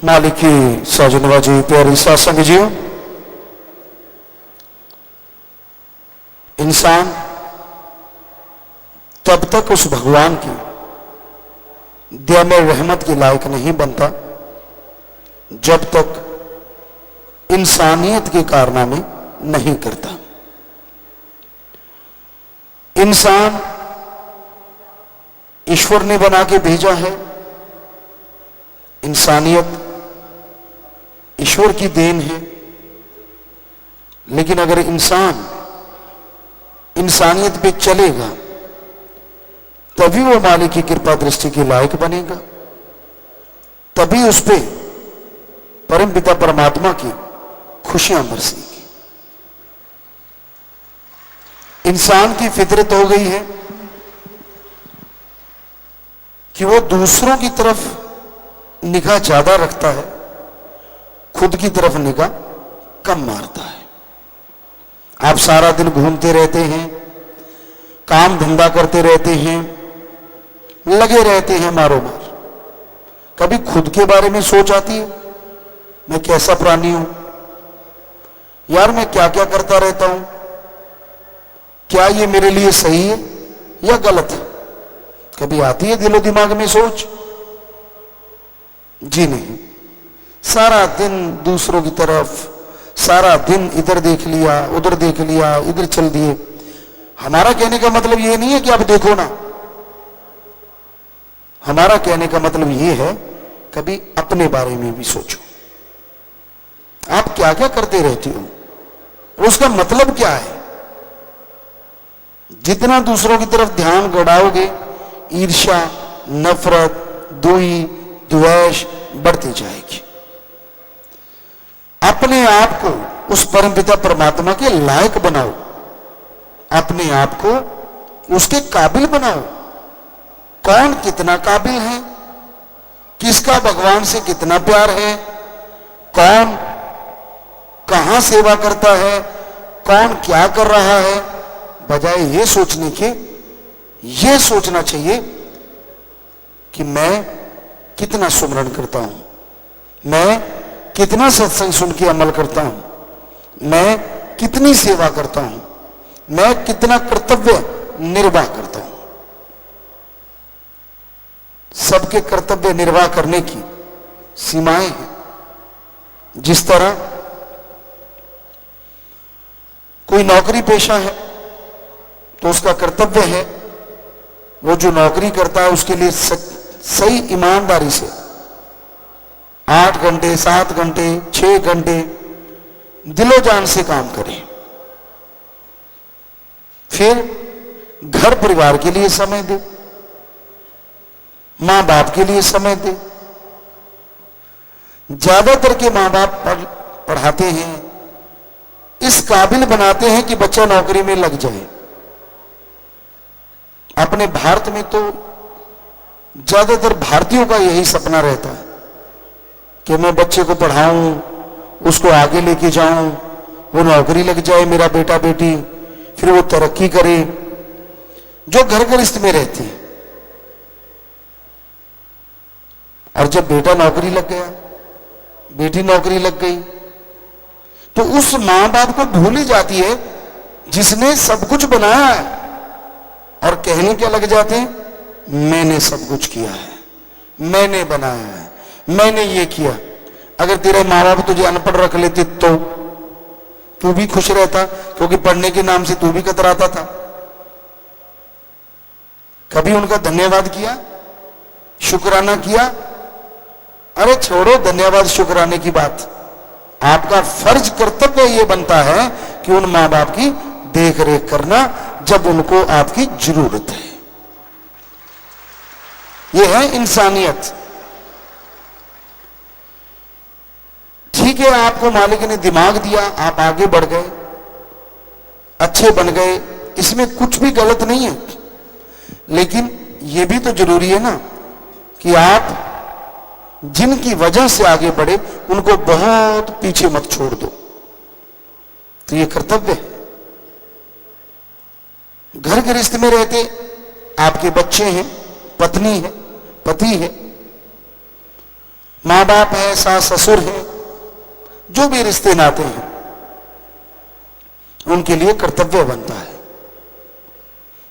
मालिक की सौजन्यवाजी प्यारी सत्संग जीव, इंसान तब तक उस भगवान की दया में रहमत के लायक नहीं बनता जब तक इंसानियत के कारनामे नहीं करता। इंसान ईश्वर ने बना के भेजा है, इंसानियत ईश्वर की देन है। लेकिन अगर इंसान इंसानियत पे चलेगा तभी वो मालिक की कृपा दृष्टि के लायक बनेगा, तभी उस पे परम पिता परमात्मा की खुशियां बरसेगी। इंसान की फितरत हो गई है कि वो दूसरों की तरफ निगाह ज्यादा रखता है, खुद की तरफ निगाह कम मारता है। आप सारा दिन घूमते रहते हैं, काम धंधा करते रहते हैं, लगे रहते हैं मारो मार। कभी खुद के बारे में सोच आती है, मैं कैसा प्राणी हूं यार, मैं क्या क्या करता रहता हूं, क्या ये मेरे लिए सही है या गलत है? कभी आती है दिलो दिमाग में सोच? जी नहीं। सारा दिन दूसरों की तरफ, सारा दिन इधर देख लिया, उधर देख लिया, इधर चल दिए। हमारा कहने का मतलब ये नहीं है कि आप देखो ना, हमारा कहने का मतलब ये है कभी अपने बारे में भी सोचो। आप क्या क्या करते रहते हो, उसका मतलब क्या है? जितना दूसरों की तरफ ध्यान गड़ाओगे, ईर्ष्या, नफरत, दुई, द्वेष बढ़ती जाएगी। अपने आप को उस परमपिता परमात्मा के लायक बनाओ, अपने आप को उसके काबिल बनाओ। कौन कितना काबिल है, किसका भगवान से कितना प्यार है, कौन कहां सेवा करता है, कौन क्या कर रहा है, बजाय ये सोचने के ये सोचना चाहिए कि मैं कितना सुमरण करता हूं, मैं कितना सत्संग सुन के अमल करता हूं, मैं कितनी सेवा करता हूं, मैं कितना कर्तव्य निर्वाह करता हूं। सबके कर्तव्य निर्वाह करने की सीमाएं हैं। जिस तरह कोई नौकरी पेशा है तो उसका कर्तव्य है वो जो नौकरी करता है उसके लिए सही ईमानदारी से 8 घंटे, 7 घंटे, 6 घंटे दिलो जान से काम करे। फिर घर परिवार के लिए समय दे, मां बाप के लिए समय दे। ज्यादातर के मां बाप पढ़ाते हैं, इस काबिल बनाते हैं कि बच्चा नौकरी में लग जाए। अपने भारत में तो ज्यादातर भारतीयों का यही सपना रहता है कि मैं बच्चे को पढ़ाऊं, उसको आगे लेके जाऊं, वो नौकरी लग जाए मेरा बेटा बेटी, फिर वो तरक्की करे। जो घर गृहस्थ में रहते हैं, और जब बेटा नौकरी लग गया, बेटी नौकरी लग गई, तो उस मां बाप को भूल ही जाती है जिसने सब कुछ बनाया है, और कहने क्या लग जाते हैं, मैंने सब कुछ किया है, मैंने बनाया है, मैंने ये किया। अगर तेरे माँ बाप तुझे अनपढ़ रख लेते तो तू भी खुश रहता, क्योंकि पढ़ने के नाम से तू भी कतराता था। कभी उनका धन्यवाद किया, शुक्राना किया? अरे छोड़ो धन्यवाद शुक्राने की बात। आपका फर्ज कर्तव्य यह बनता है कि उन मां बाप की देख रेख करना जब उनको आपकी जरूरत है। यह है इंसानियत। ठीक है, आपको मालिक ने दिमाग दिया, आप आगे बढ़ गए, अच्छे बन गए, इसमें कुछ भी गलत नहीं है। लेकिन यह भी तो जरूरी है ना कि आप जिनकी वजह से आगे बढ़े उनको बहुत पीछे मत छोड़ दो। तो यह कर्तव्य है। घर गृहस्थ में रहते आपके बच्चे हैं, पत्नी है, पति है, माँ बाप है, सास ससुर है, जो भी रिश्ते नाते हैं, उनके लिए कर्तव्य बनता है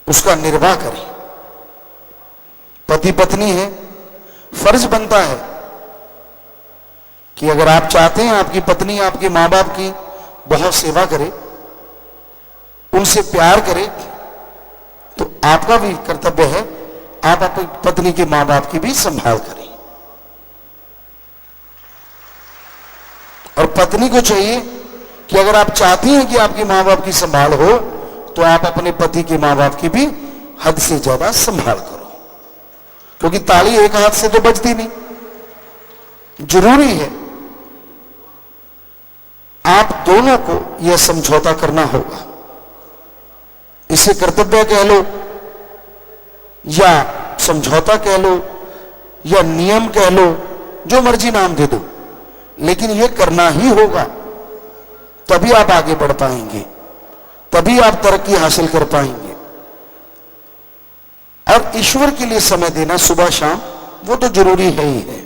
उसका निर्वाह करें। पति पत्नी है, फर्ज बनता है कि अगर आप चाहते हैं आपकी पत्नी आपके माँ बाप की बहुत सेवा करे, उनसे प्यार करे, तो आपका भी कर्तव्य है आप अपनी पत्नी के माँ बाप की भी संभाल करें। और पत्नी को चाहिए कि अगर आप चाहती हैं कि आपके माँ बाप की संभाल हो, तो आप अपने पति के माँ बाप की भी हद से ज्यादा संभाल करो, क्योंकि ताली एक हाथ से तो बजती नहीं। जरूरी है आप दोनों को यह समझौता करना होगा। इसे कर्तव्य कह लो या समझौता कह लो या नियम कह लो, जो मर्जी नाम दे दो, लेकिन यह करना ही होगा। तभी आप आगे बढ़ पाएंगे, तभी आप तरक्की हासिल कर पाएंगे। और ईश्वर के लिए समय देना सुबह शाम, वो तो जरूरी है ही है।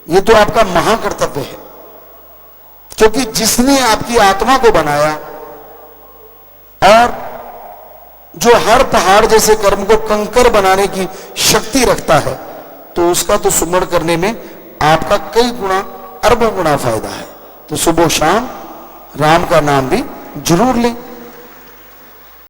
ये तो आपका महाकर्तव्य है, क्योंकि जिसने आपकी आत्मा को बनाया और जो हर पहाड़ जैसे कर्म को कंकर बनाने की शक्ति रखता है, तो उसका तो सुमरण करने में आपका कई गुना अरबों गुना फायदा है। तो सुबह शाम राम का नाम भी जरूर लें।